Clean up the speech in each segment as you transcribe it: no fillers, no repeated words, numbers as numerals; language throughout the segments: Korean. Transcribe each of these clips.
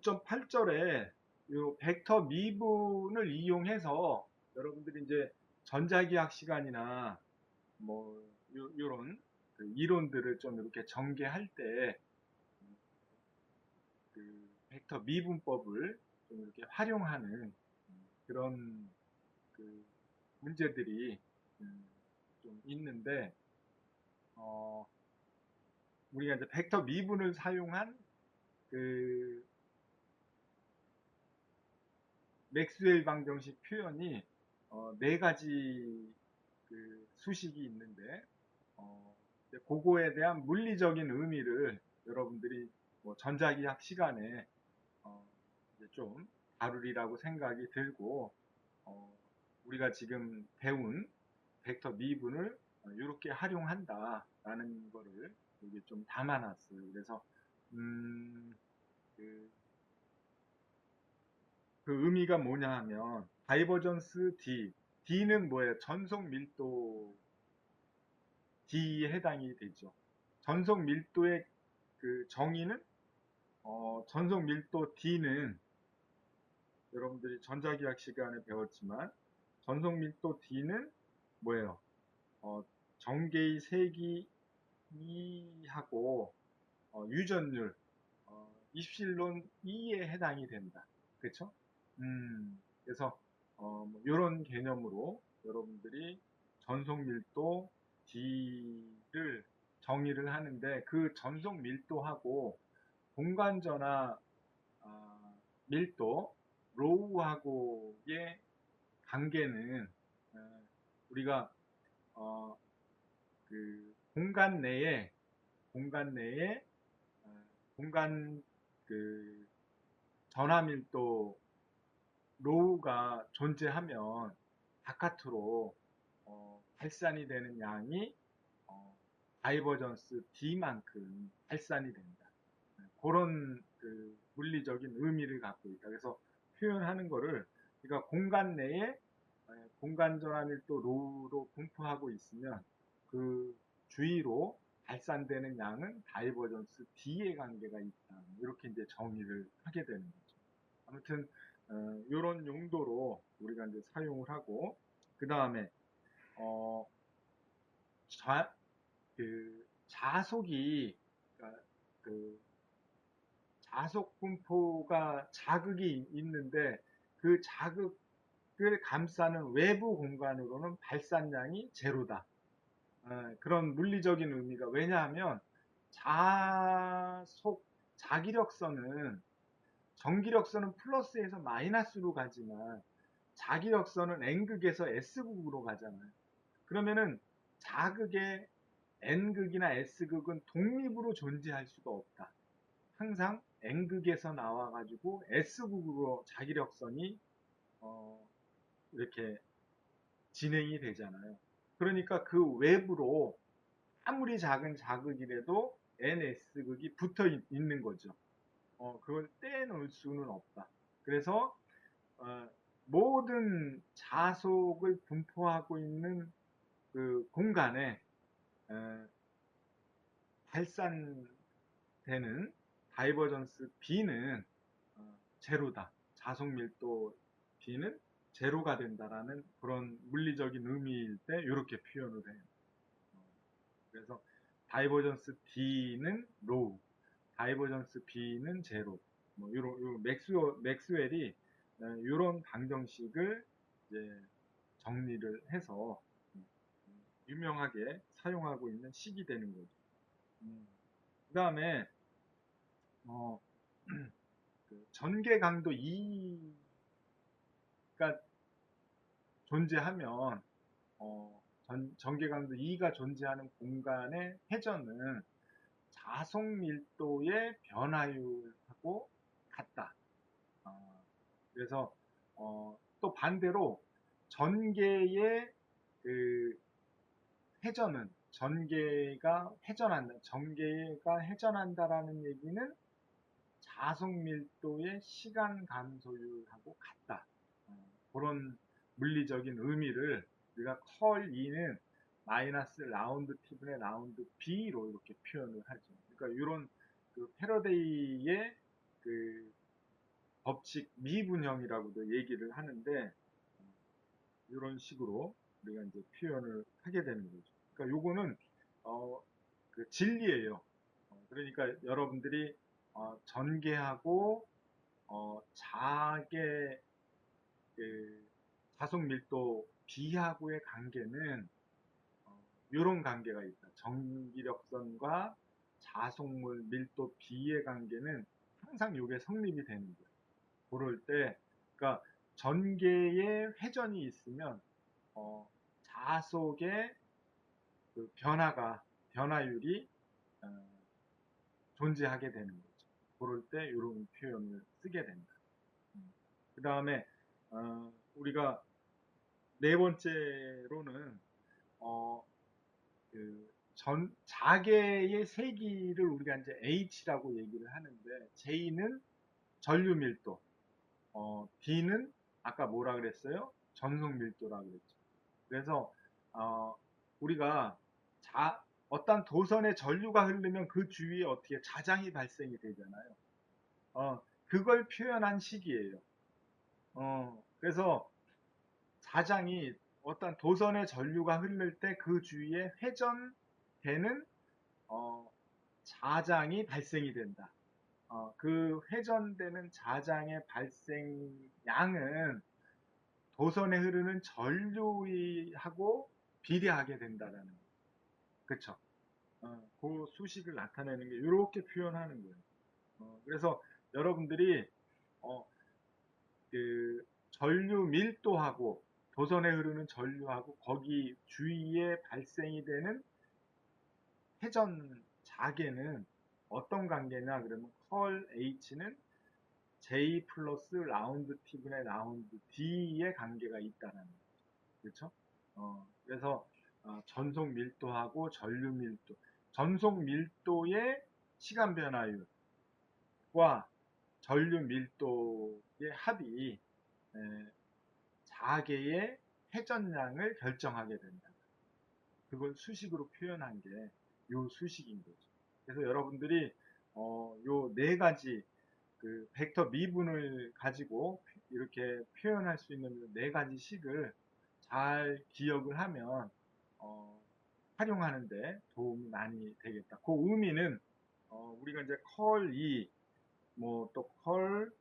9.8절에 요 벡터 미분을 이용해서 여러분들이 이제 전자기학 시간이나 뭐 요런 그 이론들을 좀 이렇게 전개할 때 그 벡터 미분법을 좀 이렇게 활용하는 그런 그 문제들이 좀 있는데, 어, 우리가 이제 벡터 미분을 사용한 그 맥스웰 방정식 표현이 네 가지 그 수식이 있는데, 이제 그거에 대한 물리적인 의미를 여러분들이 뭐 전자기학 시간에 이제 좀 다루리라고 생각이 들고, 어, 우리가 지금 배운 벡터 미분을 이렇게 활용한다라는 거를 여기 좀 담아놨어요. 그래서 음, 그, 그 의미가 뭐냐 하면 다이버전스 D, D는 뭐예요? 전속 밀도 D에 해당이 되죠. 전속 밀도의 그 정의는 전속 밀도 D는 여러분들이 전자기학 시간에 배웠지만 전속 밀도 D는 뭐예요? 어, 전개의 세기 2하고 유전율 입실론 2에 해당이 된다. 그렇죠? 그래서 뭐 이런 개념으로 여러분들이 전속 밀도 D를 정의를 하는데 그 전속 밀도하고 공간 전화 밀도 로우하고의 관계는 우리가 어, 그 공간 내에 공간 그 전화 밀도 로우가 존재하면 바깥으로 발산이 되는 양이 다이버전스 D만큼 발산이 된다. 그런 그 물리적인 의미를 갖고 있다. 그래서 표현하는 거를 그러니까 공간 내에 공간 전화 밀도 로우로 분포하고 있으면 그 주위로 발산되는 양은 다이버전스 D의 관계가 있다. 이렇게 이제 정의를 하게 되는 거죠. 아무튼 이런 용도로 우리가 이제 사용을 하고 그 다음에 어, 그 자속이 그러니까 그 자속 분포가 자극이 있는데 그 자극을 감싸는 외부 공간으로는 발산량이 제로다. 그런 물리적인 의미가 왜냐하면 자속 자기력선은 정기력선은 플러스에서 마이너스로 가지만 자기력선은 N극에서 S극으로 가잖아요. 그러면은 자극의 N극이나 S극은 독립으로 존재할 수가 없다. 항상 N극에서 나와가지고 S극으로 자기력선이 이렇게 진행이 되잖아요. 그러니까 그 외부로 아무리 작은 자극이라도 NS극이 붙어 있는 거죠. 그걸 떼놓을 수는 없다. 그래서 모든 자속을 분포하고 있는 그 공간에 발산되는 다이버전스 B는 제로다. 자속 밀도 B는 제로가 된다라는 그런 물리적인 의미일 때 이렇게 표현을 해요. 그래서 다이버전스 D는 로우, 다이버전스 B는 제로. 뭐 요런 맥스웰이 이런 방정식을 이제 정리를 해서 유명하게 사용하고 있는 식이 되는 거죠. 그 다음에 어, 그 전개 강도 2가 존재하면 전개 강도 2가 존재하는 공간의 회전은 자속 밀도의 변화율하고 같다. 그래서 또 반대로 전개의 그 회전은 전개가 회전한다라는 얘기는 자속 밀도의 시간 감소율하고 같다. 그런 물리적인 의미를 우리가 컬 2는 마이너스 라운드 T분의 라운드 B로 이렇게 표현을 하죠. 그러니까 이런 그 패러데이의 그 법칙 미분형이라고도 얘기를 하는데 이런 식으로 우리가 이제 표현을 하게 되는 거죠. 그러니까 요거는 그 진리예요. 그러니까 여러분들이 전개하고 자계 그 자속 밀도 B하고의 관계는 이런 관계가 있다. 전기력선과 자속물 밀도 B의 관계는 항상 이게 성립이 되는 거예요. 그럴 때, 그러니까 전개에 회전이 있으면 자속의 그 변화율이 어, 존재하게 되는 거죠. 그럴 때 이런 표현을 쓰게 된다. 그 다음에 우리가 네 번째로는 어, 그 자개의 세기를 우리가 이제 H라고 얘기를 하는데 J는 전류 밀도, B는 아까 뭐라 그랬어요? 전속 밀도라 그랬죠. 그래서 우리가 어떤 도선에 전류가 흐르면 그 주위에 어떻게 자장이 발생이 되잖아요. 그걸 표현한 식이에요. 그래서 자장이 어떤 도선에 전류가 흐를 때 그 주위에 회전되는 자장이 발생이 된다. 그 회전되는 자장의 발생량은 도선에 흐르는 전류하고 비례하게 된다라는 거예요. 그쵸? 그 수식을 나타내는 게 이렇게 표현하는 거예요. 그래서 여러분들이 어, 그 전류 밀도하고 도선에 흐르는 전류하고 거기 주위에 발생이 되는 회전 자계는 어떤 관계냐 그러면 컬 H는 J 플러스 라운드 T분의 라운드 D의 관계가 있다는 거죠. 그렇죠? 그래서 전속 밀도하고 전류 밀도, 전속 밀도의 시간 변화율과 전류 밀도의 합이 자계의 회전량을 결정하게 된다. 그걸 수식으로 표현한 게 요 수식인 거죠. 그래서 여러분들이 요 네 가지 그 벡터 미분을 가지고 이렇게 표현할 수 있는 네 가지 식을 잘 기억을 하면 활용하는데 도움이 많이 되겠다. 그 의미는 우리가 이제 컬 E, 뭐 또 컬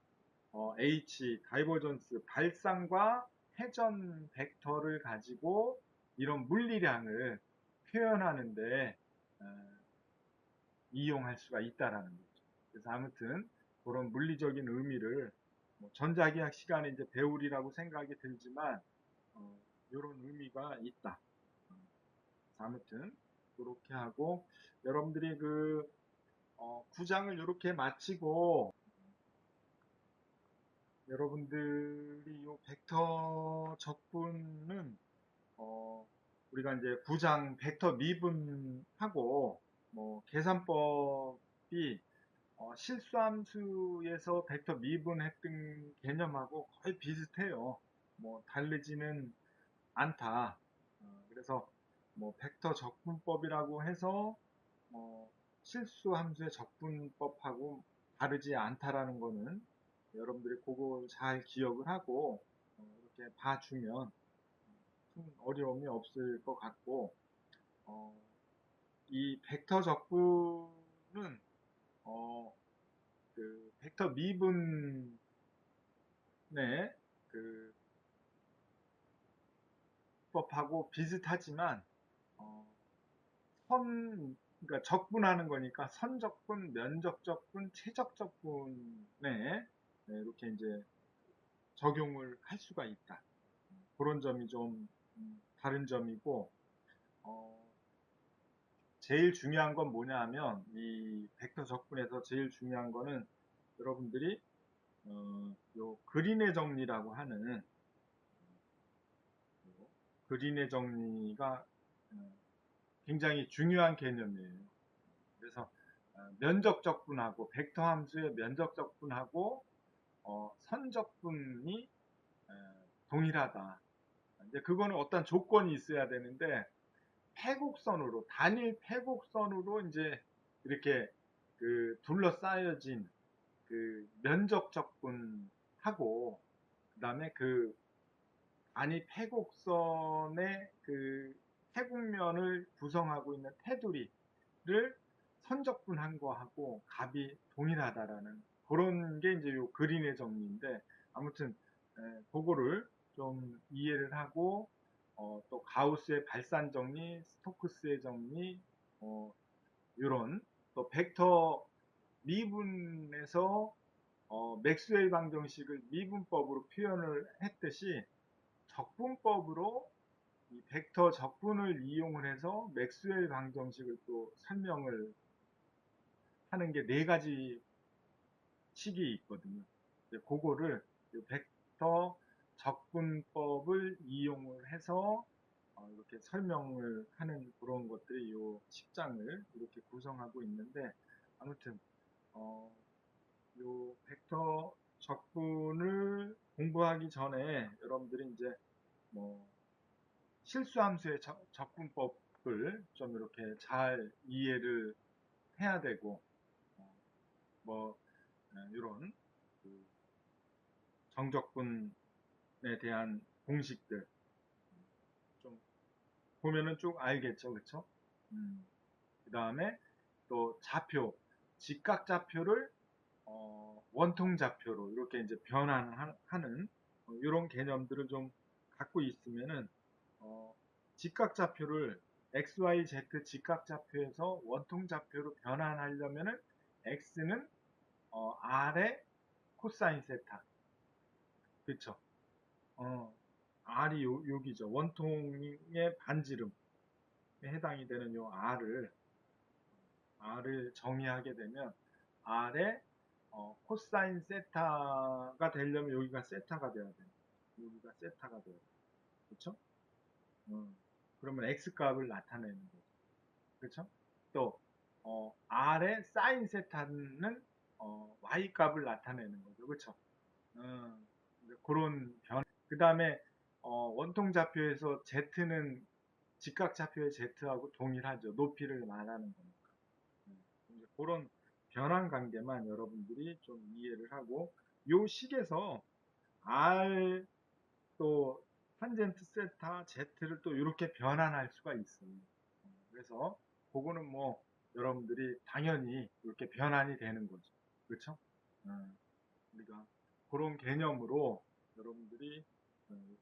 H, 다이버전스, 발상과 회전 벡터를 가지고 이런 물리량을 표현하는데 이용할 수가 있다라는 거죠. 그래서 아무튼 그런 물리적인 의미를 뭐 전자기학 시간에 이제 배우리라고 생각이 들지만 이런 의미가 있다. 아무튼 그렇게 하고 여러분들이 그 9장을 이렇게 마치고 여러분들이 이 벡터 적분은 우리가 이제 9장 벡터 미분하고 뭐 계산법이 실수함수에서 벡터 미분했던 개념하고 거의 비슷해요. 뭐 다르지는 않다. 그래서 뭐 벡터 적분법이라고 해서 실수함수의 적분법하고 다르지 않다라는 거는 여러분들이 그걸 잘 기억을 하고 이렇게 봐주면 큰 어려움이 없을 것 같고 이 벡터 적분은 그 벡터 미분의 그 법하고 비슷하지만 그러니까 적분하는 거니까 선적분, 면적적분, 최적적분에 이렇게 이제 적용을 할 수가 있다. 그런 점이 좀 다른 점이고 제일 중요한 건 뭐냐 하면 이 벡터 적분에서 제일 중요한 거는 여러분들이 요 그린의 정리라고 하는 그린의 정리가 굉장히 중요한 개념이에요. 그래서 면적적분하고 벡터 함수의 면적적분하고 선적분이 동일하다. 이제 그거는 어떤 조건이 있어야 되는데 패곡선으로 단일 패곡선으로 이제 이렇게 그 둘러싸여진 그 면적적분 하고, 그 다음에 그 아니 패곡선의 그 태국면을 구성하고 있는 테두리를 선적분한 거하고 값이 동일하다라는 그런 게 이제 요 그린의 정리인데, 아무튼 그거를 좀 이해를 하고, 또 가우스의 발산 정리, 스토크스의 정리, 이런 또 벡터 미분에서 맥스웰 방정식을 미분법으로 표현을 했듯이 적분법으로 이 벡터 적분을 이용을 해서 맥스웰 방정식을 또 설명을 하는 게 네 가지 식이 있거든요. 그거를 벡터 적분법을 이용을 해서 이렇게 설명을 하는 그런 것들이 이 10장을 이렇게 구성하고 있는데, 아무튼 요 벡터 적분을 공부하기 전에 여러분들이 이제 뭐 실수함수의 적분법을 좀 이렇게 잘 이해를 해야 되고, 뭐 이런 그 정적분에 대한 공식들 좀 보면은 쭉 알겠죠, 그렇죠? 그 다음에 또 좌표, 직각좌표를 원통좌표로 이렇게 이제 변환하는 이런 개념들을 좀 갖고 있으면은 직각좌표를 XYZ 직각좌표에서 원통좌표로 변환하려면은 X는 R의 코사인 세타, 그렇죠? R이 여기죠. 원통의 반지름에 해당이 되는 요 R을 정의하게 되면 R의 코사인 세타가 되려면 여기가 세타가 돼야 돼요. 여기가 세타가 돼야 돼요. 그렇죠? 그러면 X 값을 나타내는 거죠. 그렇죠? 또 R의 사인 세타는 Y 값을 나타내는 거죠. 그렇죠? 그런 변. 그 다음에 원통 좌표에서 Z는 직각 좌표의 Z하고 동일하죠. 높이를 말하는 거니까. 이제 그런 변환 관계만 여러분들이 좀 이해를 하고, 요 식에서 R 또 탄젠트 세타 Z를 또 이렇게 변환할 수가 있어요. 그래서 그거는 뭐 여러분들이 당연히 이렇게 변환이 되는 거죠. 그렇죠? 우리가 그런 개념으로 여러분들이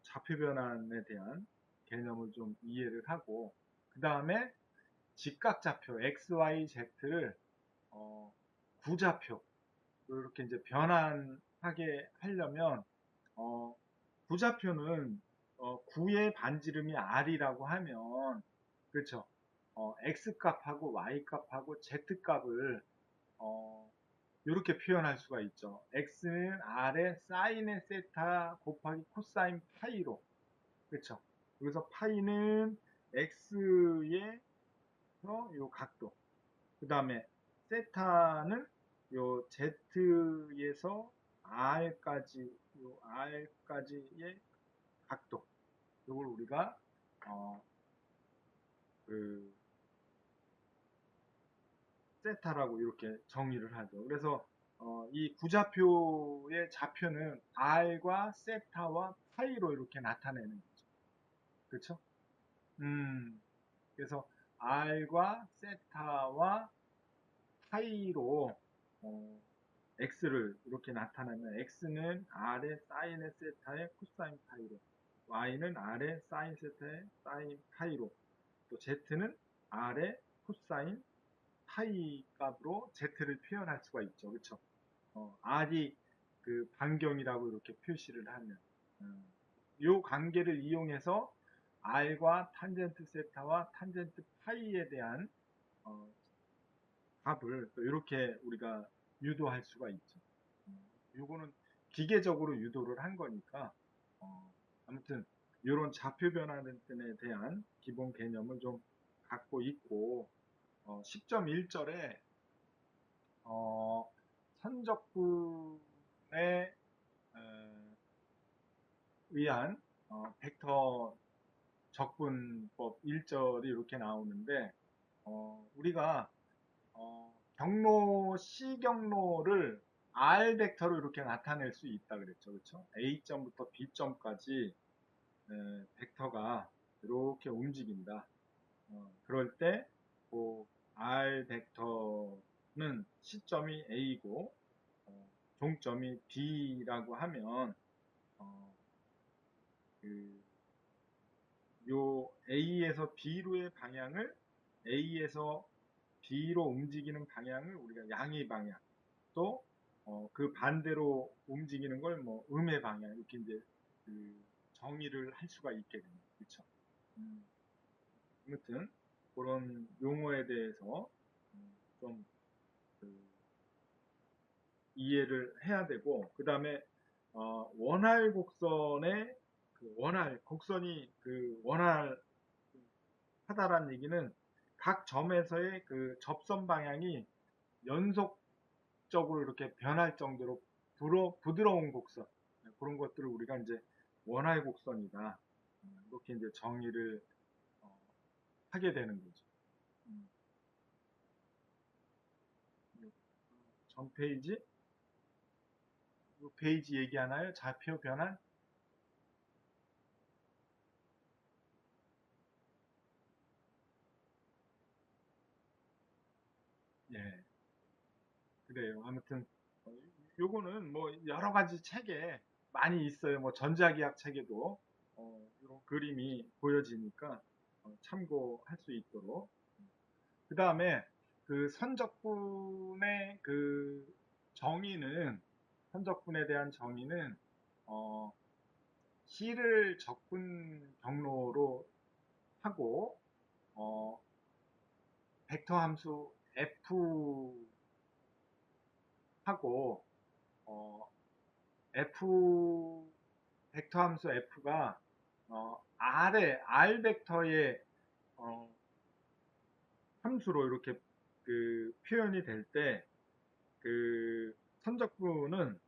좌표 변환에 대한 개념을 좀 이해를 하고, 그 다음에 직각좌표 XYZ를 구좌표 이렇게 이제 변환하게 하려면 구좌표는 구의 반지름이 R이라고 하면, 그렇죠? X 값하고 Y 값하고 Z 값을 이렇게 표현할 수가 있죠. X는 R의 사인의 세타 곱하기 코사인 파이로, 그렇죠? 여기서 파이는 X의 요 각도, 그 다음에 세타는 요 Z에서 R까지, 요 R까지의 각도, 이걸 우리가 그 세타라고 이렇게 정의를 하죠. 그래서 이 구좌표의 좌표는 R과 세타와 파이로 이렇게 나타내는 거죠. 그렇죠? 그래서 R과 세타와 파이로 X를 이렇게 나타내면 X는 R의 사인의 세타의 코사인 파이로, Y는 R의 사인 세타의 사인 파이로, 또 Z는 R의 코사인 파이 값으로 Z를 표현할 수가 있죠. 그렇죠? R이 그 반경이라고 이렇게 표시를 하면, 이 관계를 이용해서 R과 탄젠트 세타와 탄젠트 파이에 대한 값을 또 이렇게 우리가 유도할 수가 있죠. 요거는 기계적으로 유도를 한 거니까, 아무튼 이런 좌표 변환에 대한 기본 개념을 좀 갖고 있고, 10.1절에 선적분에 의한 벡터 적분법 1절이 이렇게 나오는데, 우리가 경로 C 경로를 R 벡터로 이렇게 나타낼 수 있다 그랬죠. 그렇죠? A점부터 B점까지 벡터가 이렇게 움직인다. 그럴 때 그 R 벡터는 시점이 A고 종점이 B라고 하면 그 요 A에서 B로의 방향을 A에서 B로 움직이는 방향을 우리가 양의 방향 또 그 반대로 움직이는 걸 뭐 음의 방향 이렇게 이제 그 정의를 할 수가 있게 됩니다. 그렇죠? 아무튼 그런 용어에 대해서 좀 이해를 해야 되고 그 다음에 원활 곡선의 그 원활 곡선이 그 원활하다라는 얘기는 각 점에서의 그 접선 방향이 연속적으로 이렇게 변할 정도로 부드러운 곡선 그런 것들을 우리가 이제 원활 곡선이다 이렇게 이제 정의를 하게 되는 거죠. 전 페이지 이 페이지 얘기하나요? 좌표 변환? 예, 그래요. 아무튼 요거는 뭐 여러 가지 책에 많이 있어요. 뭐 전자기학 책에도 이런 그림이 보여지니까 참고할 수 있도록. 그 다음에 그 선적분의 그 정의는 선적분에 대한 정의는 어, C를 적분 경로로 하고 벡터 함수 F 하고 F 벡터 함수 F가 R 벡터의 함수로 이렇게 그 표현이 될 때 그 선적분은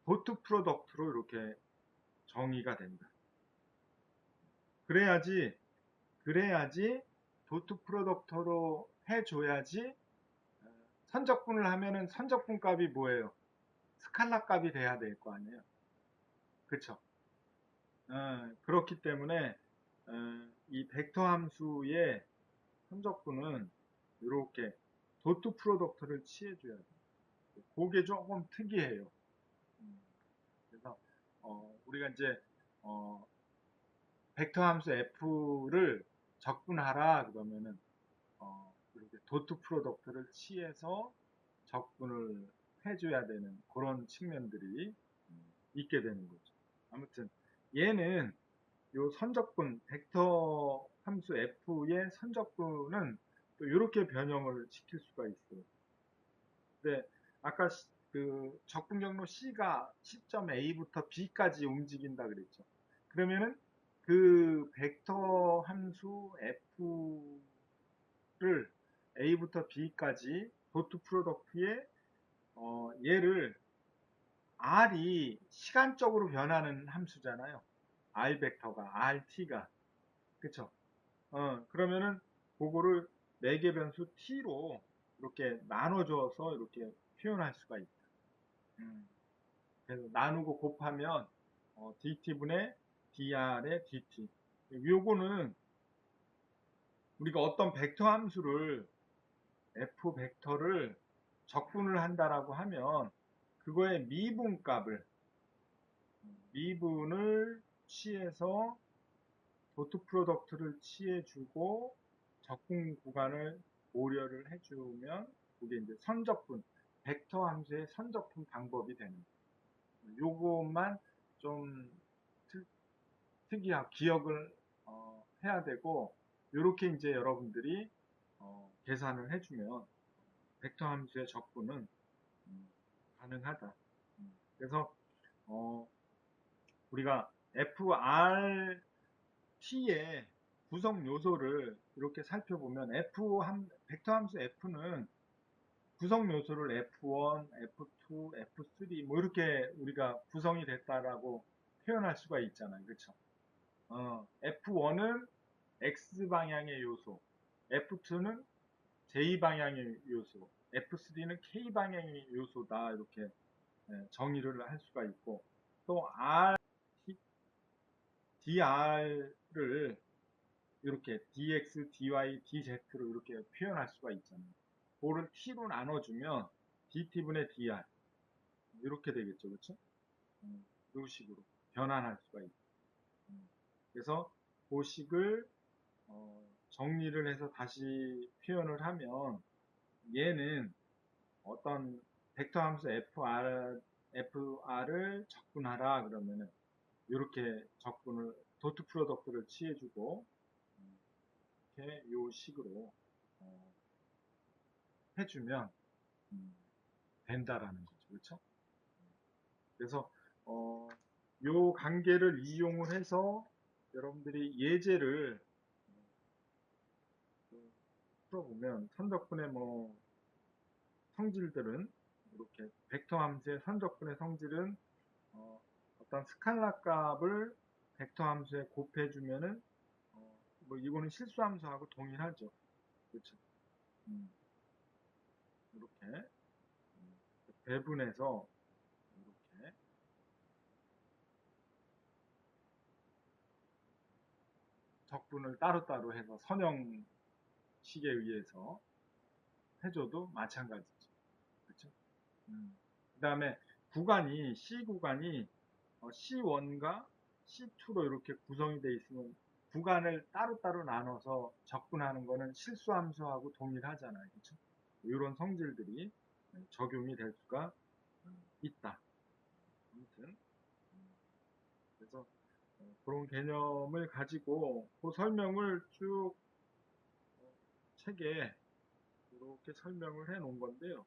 도트 프로덕트로 이렇게 정의가 된다. 그래야지 도트 프로덕트로 해줘야지 선적분을 하면은 선적분 값이 뭐예요? 스칼라 값이 돼야 될 거 아니에요. 그쵸? 그렇기 때문에 이 벡터 함수의 선적분은 이렇게 도트 프로덕트를 취해줘야 돼요. 그게 조금 특이해요. 그래서 우리가 이제 벡터 함수 f를 적분하라 그러면은 이렇게 도트 프로덕트를 취해서 적분을 해줘야 되는 그런 측면들이 있게 되는 거죠. 아무튼 얘는 요 선적분 벡터 함수 f의 선적분은 또 이렇게 변형을 시킬 수가 있어요. 근데 아까 그 적분 경로 C가 시점 A부터 B까지 움직인다 그랬죠. 그러면은 그 벡터 함수 F를 A부터 B까지 도트 프로덕트에 얘를 R이 시간적으로 변하는 함수잖아요. R 벡터가 RT가 그쵸? 그러면은 그거를 매개 변수 T로 이렇게 나눠줘서 이렇게 표현할 수가 있다. 그래서 나누고 곱하면 dt분의 dr의 dt. 요거는 우리가 어떤 벡터 함수를 f 벡터를 적분을 한다라고 하면 그거의 미분을 취해서 도트 프로덕트를 취해주고 적분 구간을 고려를 해주면 그게 이제 선적분 벡터 함수의 선적분 방법이 되는 거예요. 요것만 좀 특이하고 기억을 해야 되고 이렇게 이제 여러분들이 계산을 해주면 벡터 함수의 적분은 가능하다. 그래서 우리가 FRT의 구성 요소를 이렇게 살펴보면 벡터 함수 F는 구성 요소를 F1, F2, F3 뭐 이렇게 우리가 구성이 됐다라고 표현할 수가 있잖아요. 그렇죠? F1은 X 방향의 요소, F2는 J 방향의 요소, F3는 K방향의 요소다 이렇게 정의를 할 수가 있고 또 DR을 이렇게 DX, DY, DZ로 이렇게 표현할 수가 있잖아요. 그거를 T로 나눠주면 DT분의 DR 이렇게 되겠죠, 그렇죠? 이 식으로 변환할 수가 있고 그래서 그 식을 정리를 해서 다시 표현을 하면 얘는 어떤 벡터 함수 FR을 적분하라 그러면은 이렇게 적분을 도트 프로덕트를 취해주고 이렇게 요 식으로 해주면 된다라는 거죠, 그렇죠? 그래서 요 관계를 이용을 해서 여러분들이 예제를 풀어보면 선적분의 뭐 성질들은 이렇게 벡터 함수의 선적분의 성질은 어떤 스칼라 값을 벡터 함수에 곱해주면은 뭐 이거는 실수 함수하고 동일하죠. 그렇죠? 이렇게 배분해서 이렇게 적분을 따로따로 해서 선형식에 의해서 해줘도 마찬가지죠. 그렇죠? 그 다음에 구간이 C 구간이 C1과 C2로 이렇게 구성이 되어 있으면 구간을 따로따로 나눠서 적분하는 거는 실수함수하고 동일하잖아요. 그렇죠? 이런 성질들이 적용이 될 수가 있다. 아무튼 그래서 그런 개념을 가지고 그 설명을 쭉 책에 이렇게 설명을 해 놓은 건데요.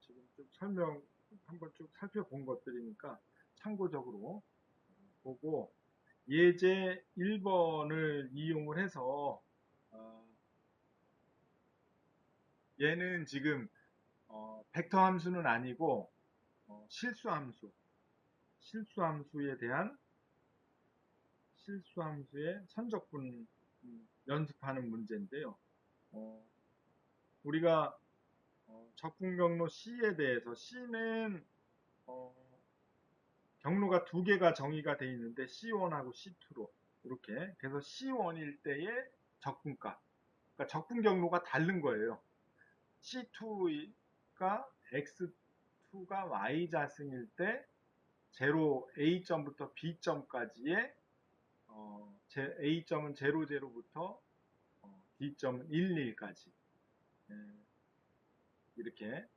지금 쭉 설명 한번 쭉 살펴본 것들이니까 참고적으로 보고 예제 1번을 이용을 해서 얘는 지금 벡터 함수는 아니고 실수함수에 대한 실수함수의 선적분 연습하는 문제인데요. 우리가 적분 경로 C에 대해서 C는 경로가 두 개가 정의가 되어 있는데 C1하고 C2로 이렇게 그래서 C1일 때의 적분값 그러니까 적분 경로가 다른 거예요. C2가 X2가 Y자승일 때 0 A점부터 B점까지의 A점은 0, 0부터 B점은 1, 1까지 이렇게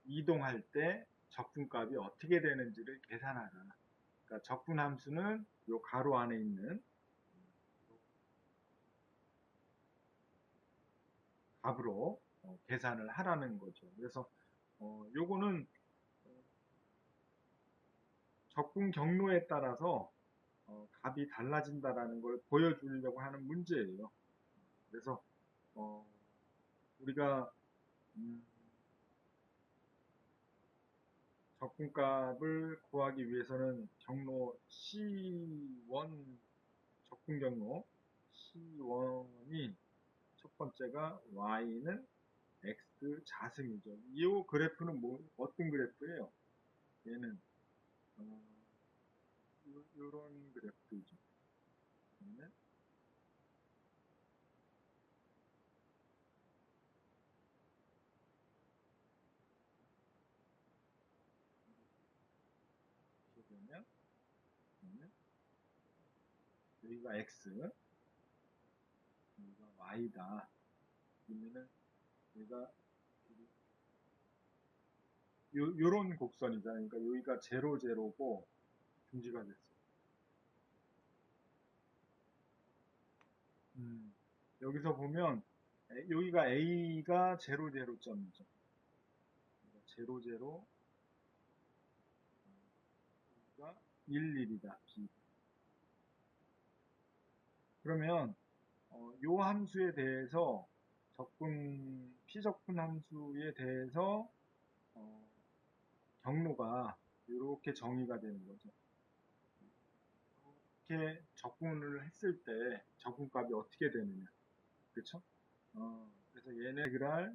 이동할 때 적분값이 어떻게 되는지를 계산하라. 그러니까 적분 함수는 요 가로 안에 있는 값으로 계산을 하라는 거죠. 그래서 요거는 적분 경로에 따라서 값이 달라진다라는 걸 보여주려고 하는 문제예요. 그래서 우리가 적분값을 구하기 위해서는 경로 C1 적분 경로 C1이 첫 번째가 Y는 X 자승이죠. 이 그래프는 어떤 그래프예요? 얘는 이런 그래프이죠. 그러면 여기가 X, 여기가 Y다. 그러면은 여기가 요런 곡선이잖아요. 그러니까 여기가 0, 0고 중지가 됐어요. 여기서 보면 여기가 A가 0, 0점이죠. 0, 0, 여기가 1, 1이다. B. 그러면 요 함수에 대해서 피적분 함수에 대해서 경로가 이렇게 정의가 되는 거죠. 이렇게 적분을 했을 때 적분값이 어떻게 되느냐. 그렇죠? 그래서 얘는 인테그랄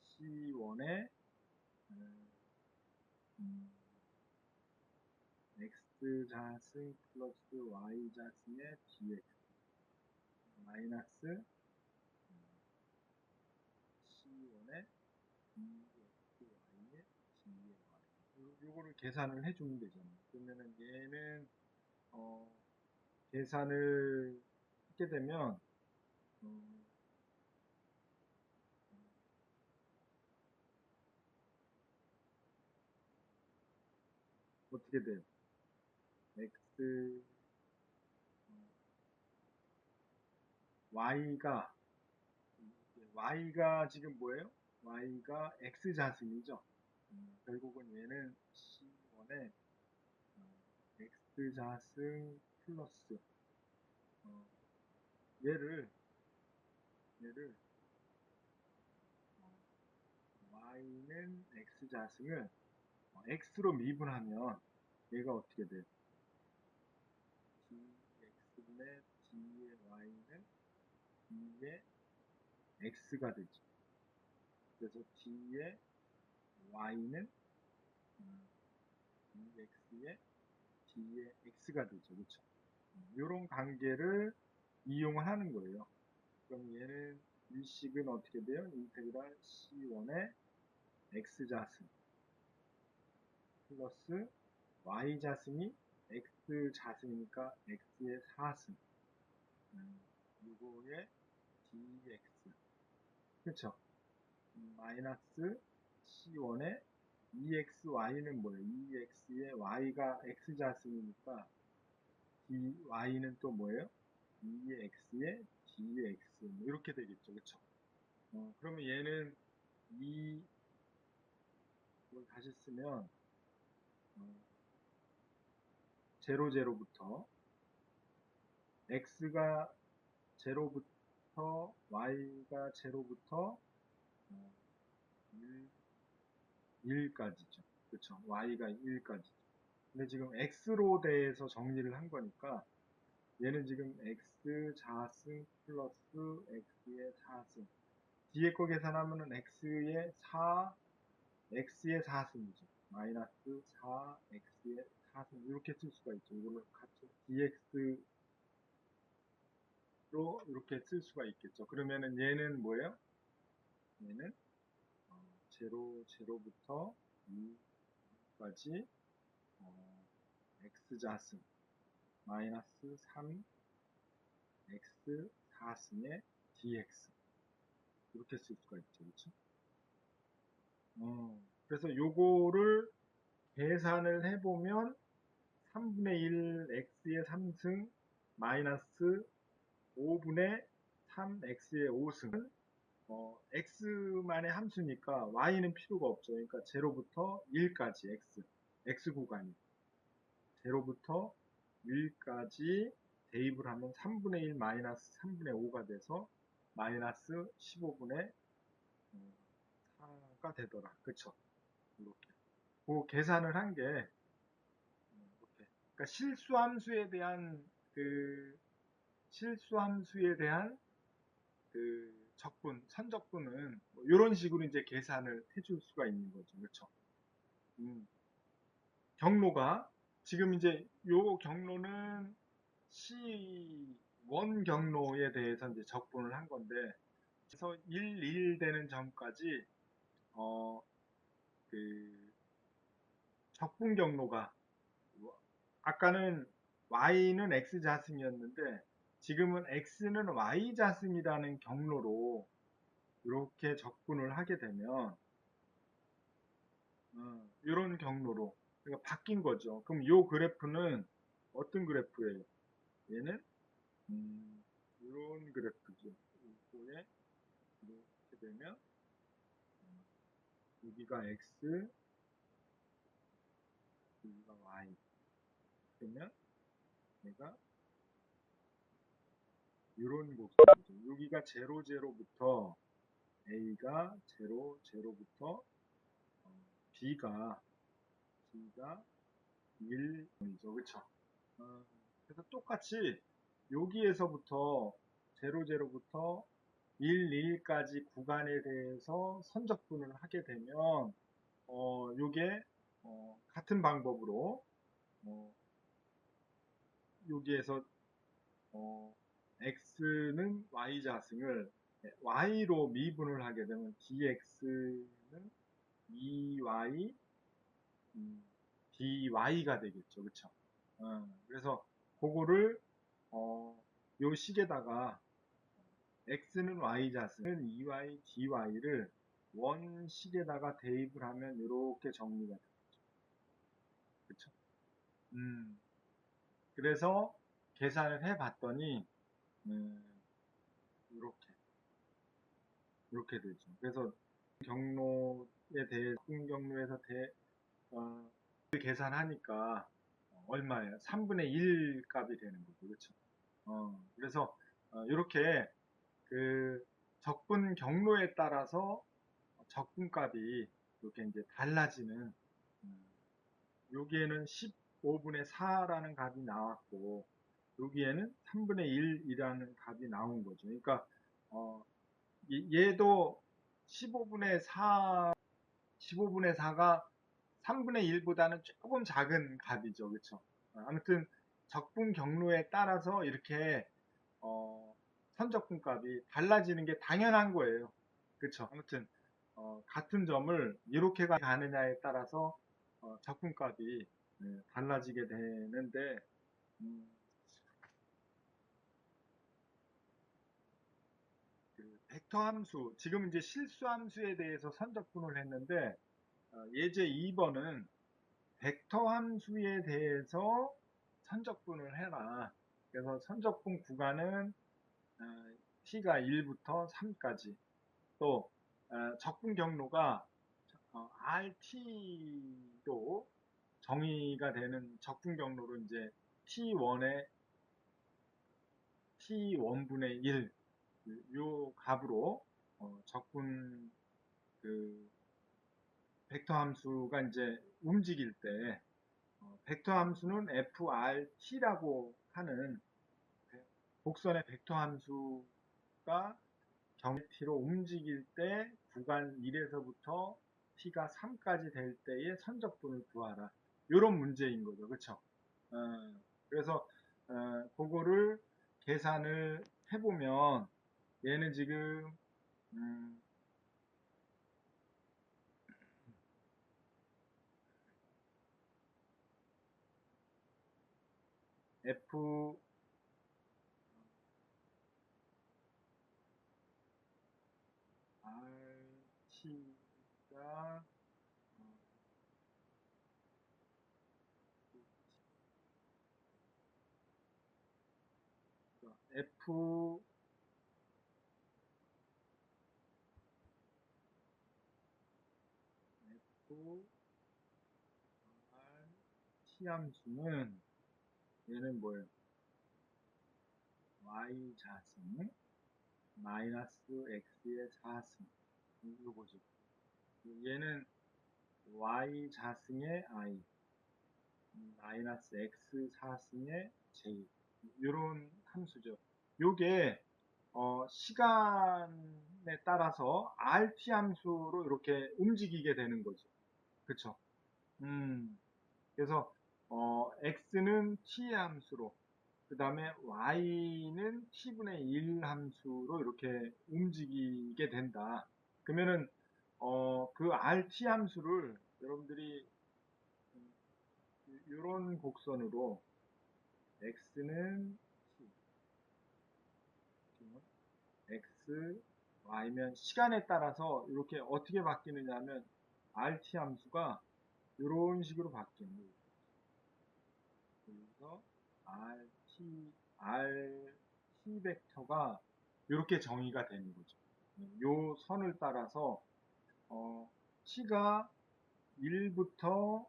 C1의 x 자승 플러스 y 자승의 dx 마이너스 C1의 dxy의 dy 요거를 계산을 해주면 되잖아요. 그러면은 얘는 계산을 하게 되면 어떻게 돼요? x y가 지금 뭐예요? y가 x 자승이죠. 결국은 얘는 C1의 x 자승 플러스 얘를 y는 x 자승을 x로 미분하면 얘가 어떻게 돼요? dx분의 d의 y는 d의 x가 되죠. 그래서 d의 y는 dx의 d의 x가 되죠. 그렇죠? 이런 관계를 이용을 하는 거예요. 그럼 얘는 이 식은 어떻게 돼요? 인테그랄 C1의 x자승 플러스 y자승이 x자승이니까 x의 4승 요거의 dx 그쵸? 마이너스 C1의 EXY는 뭐예요? EX의 Y가 X자승이니까 DY는 또 뭐예요? EX의 DX 뭐 이렇게 되겠죠. 그쵸? 그러면 얘는 이걸 다시 쓰면 00부터 X가 0부터 Y가 0부터 1까지죠. 그쵸? Y가 1까지. 근데 지금 X로 대해서 정리를 한 거니까 얘는 지금 x 자승 플러스 x의 4승 뒤에 거 계산하면은 x의 4승이죠. 마이너스 4x의 4승 이렇게 쓸 수가 있죠. 이거를 같이 dx로 이렇게 쓸 수가 있겠죠. 그러면은 얘는 뭐예요? 얘는 0부터 2까지 x 자승 마이너스 3 x 4승의 dx 이렇게 쓸 수가 있죠. 그렇죠? 그래서 요거를 계산을 해보면 3분의 1 x의 3승 마이너스 5분의 3 x의 5승은 x만의 함수니까 y는 필요가 없죠. 그러니까 0부터 1까지 x 구간이 0부터 1까지 대입을 하면 3분의 1 마이너스 3분의 5가 돼서 마이너스 15분의 4가 되더라. 그쵸? 이렇게. 그 계산을 한 게, 이렇게. 그러니까 실수함수에 대한 선적분은 뭐 이런 식으로 이제 계산을 해줄 수가 있는 거죠. 그렇죠? 경로가 지금 이제 요 경로는 C1 경로에 대해서 이제 적분을 한 건데, 그래서 1 되는 점까지 그 적분 경로가 아까는 y는 x자승이었는데 지금은 x는 y자승이라는 경로로 이렇게 적분을 하게 되면 이런 경로로 그러니까 바뀐 거죠. 그럼 이 그래프는 어떤 그래프예요? 얘는 이런 그래프죠. 이거에 이렇게 되면 여기가 x, 여기가 y. 그러면 얘가 이런 곡선이죠. 여기가 0부터 A가 0부터 B가 1이죠. 그쵸? 그래서 똑같이 여기에서부터 0부터 1, 2까지 구간에 대해서 선적분을 하게 되면 요게 같은 방법으로 여기에서 x는 y자승을 y로 미분을 하게 되면 dx는 2y dy가 되겠죠. 그쵸? 그래서 그거를 요 식에다가 x는 y자승은 2y dy를 원식에다가 대입을 하면 이렇게 정리가 되겠죠. 그쵸? 그래서 계산을 해 봤더니 이렇게 되죠. 그래서 경로에 대해 적분 경로에서 계산하니까 얼마예요? 3분의 1 값이 되는 거죠. 그렇죠? 그래서 이렇게 그 적분 경로에 따라서 적분 값이 이렇게 이제 달라지는 여기에는 15분의 4라는 값이 나왔고 여기에는 3분의 1이라는 값이 나온 거죠. 그러니까 얘도 15분의 4, 15분의 4가 3분의 1보다는 조금 작은 값이죠. 그렇죠? 아무튼 적분 경로에 따라서 이렇게 선적분 값이 달라지는 게 당연한 거예요. 그렇죠? 아무튼 같은 점을 이렇게 가느냐에 따라서 적분 값이 달라지게 되는데 음, 그 벡터 함수 지금 이제 실수 함수에 대해서 선적분을 했는데 예제 2번은 벡터 함수에 대해서 선적분을 해라. 그래서 선적분 구간은 t가 1부터 3까지 또 적분 경로가 rt로 정의가 되는 적분 경로로 이제 t1의 t1분의 1 요 값으로 적분 그 벡터 함수가 이제 움직일 때 벡터 함수는 frt라고 하는 곡선의 벡터 함수가 경t로 움직일 때 구간 1에서부터 t가 3까지 될 때의 선적분을 구하라. 이런 문제인 거죠. 그렇죠? 그래서 그거를 계산을 해보면 얘는 지금 음, f rt가 f f t 함수는 얘는 뭐예요? y 자승 마이너스 x의 4승 이거 보죠. 얘는 y 자승의 i 마이너스 x 4승의 j 이런 함수죠. 요게 시간에 따라서 rt 함수로 이렇게 움직이게 되는 거죠. 그쵸? 그래서 x는 t 함수로 그 다음에 y는 t분의 1 함수로 이렇게 움직이게 된다. 그러면은 그 rt 함수를 여러분들이 이런 곡선으로 x는 t, x, y면 시간에 따라서 이렇게 어떻게 바뀌느냐 하면 rt 함수가 이런 식으로 바뀌는 거예요. 그래서 rt 벡터가 이렇게 정의가 되는 거죠. 요 선을 따라서 t가 1부터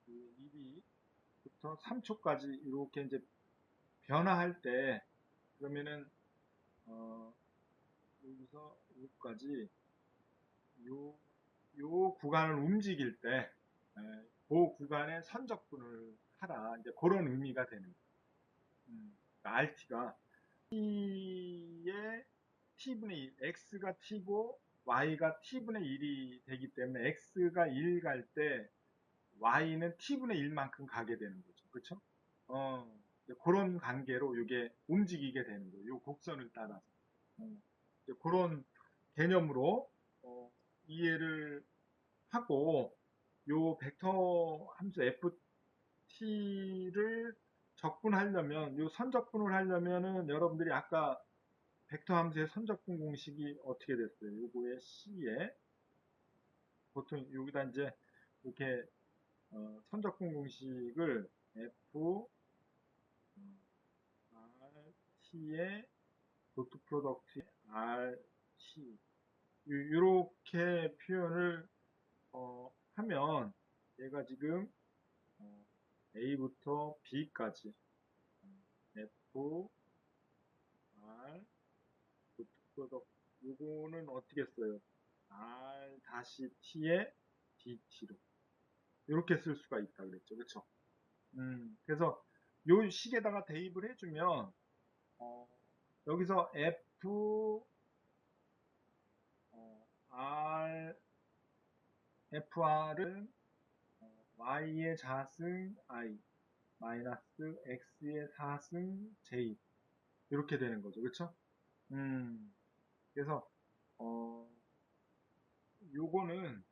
1부터 3초까지 이렇게 이제 변화할 때 그러면은 여기서 여기까지 요, 요 구간을 움직일 때 그 구간의 선적분을 하라 이제 그런 의미가 되는 거예요. rt가 t의 t분의 1, x가 t고 y가 t분의 1이 되기 때문에 x가 1 갈 때 y는 t분의 1만큼 가게 되는 거죠. 그렇죠? 그런 관계로 이게 움직이게 되는 거예요. 이 곡선을 따라서. 그런 개념으로 이해를 하고 요 벡터 함수 ft를 적분하려면 요 선적분을 하려면은 여러분들이 아까 벡터 함수의 선적분 공식이 어떻게 됐어요? 요거의 C에 보통 여기다 이제 이렇게 선적분 공식을 F R T의 도트 프로덕트 R T 이렇게 표현을 하면 얘가 지금 A부터 B까지 F R 도트 프로덕트 요거는 어떻게 써요? R 다시 T의 DT로 이렇게 쓸 수가 있다 그랬죠. 그렇죠? 그래서 요 식에다가 대입을 해주면 여기서 F R FR은 Y의 자승 I 마이너스 X의 사승 J 이렇게 되는 거죠. 그렇죠? 그래서 요거는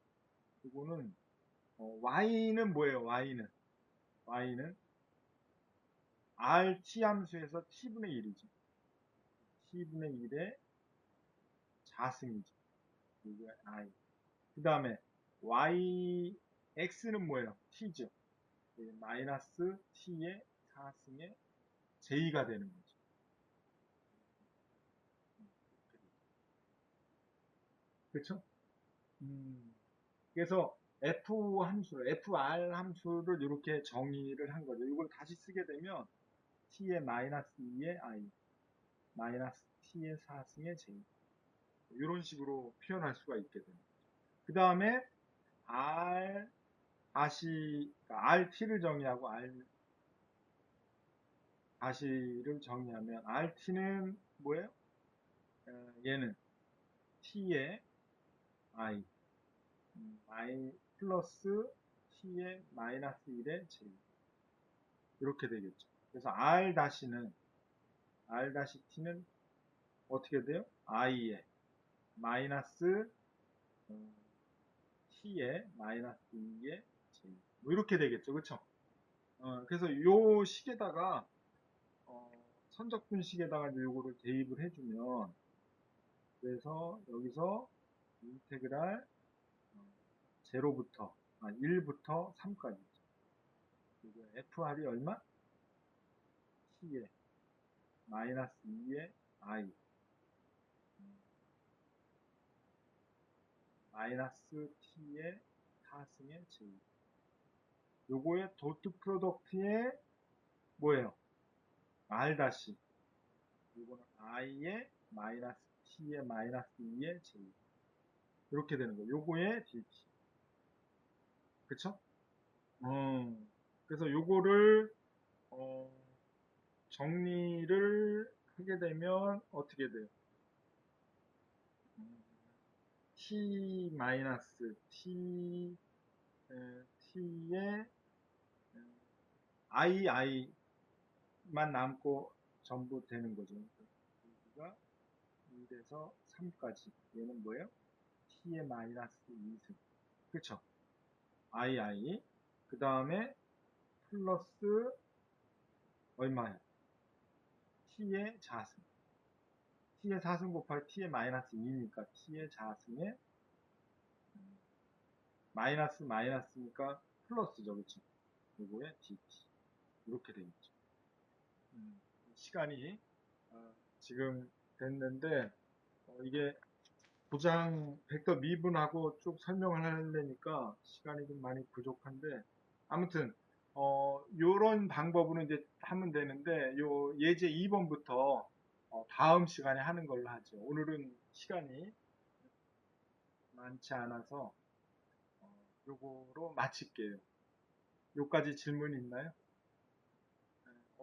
Y는 뭐예요? Y는 RT 함수에서 T분의 1이죠. T분의 1의 자승이죠. 이게 I. 그 다음에 X는 뭐예요? T죠. 마이너스 T의 4승의 J가 되는 거죠. 그렇죠? 그래서 FR 함수를 이렇게 정의를 한 거죠. 이걸 다시 쓰게 되면 T의 마이너스 2의 I, 마이너스 T의 4승의 J. 이런 식으로 표현할 수가 있게 됩니다. 그 다음에 R 다시 RT를 정의하고 다시를 정의하면 RT는 뭐예요? 얘는 T의 I 플러스 T의 마이너스 1의 J 이렇게 되겠죠. 그래서 R-T는 어떻게 돼요? I의 마이너스 T의 마이너스 2의 J 뭐 이렇게 되겠죠. 그렇죠? 그래서 요 식에다가 선적분식에다가 요거를 대입을 해주면 그래서 여기서 인테그랄 0부터 1부터 3까지 FR이 얼마? T의 마이너스 2의 I 마이너스 T의 4승의 J 요거의 도트 프로덕트의 뭐예요? R 다시 요거는 I의 마이너스 T의 마이너스 2의 J 이렇게 되는 거예요. 요거의 DT 그쵸? 그래서 요거를 정리를 하게 되면 어떻게 돼요? T 마이너스 T의 I만 남고 전부 되는 거죠. 여기가 1에서 3까지 얘는 뭐예요? T의 마이너스 2승 그쵸? 그 다음에 플러스 얼마예요? T의 자승 T의 4승 곱하기 T의 마이너스 2니까 T의 자승에 마이너스니까 플러스죠. 그쵸? 요거에 dt 이렇게 되겠죠. 시간이 지금 됐는데 이게 부장 벡터 미분하고 쭉 설명을 하려니까 시간이 좀 많이 부족한데 아무튼 요런 방법으로 이제 하면 되는데 요 예제 2번부터 다음 시간에 하는 걸로 하죠. 오늘은 시간이 많지 않아서 요거로 마칠게요. 요까지 질문 있나요?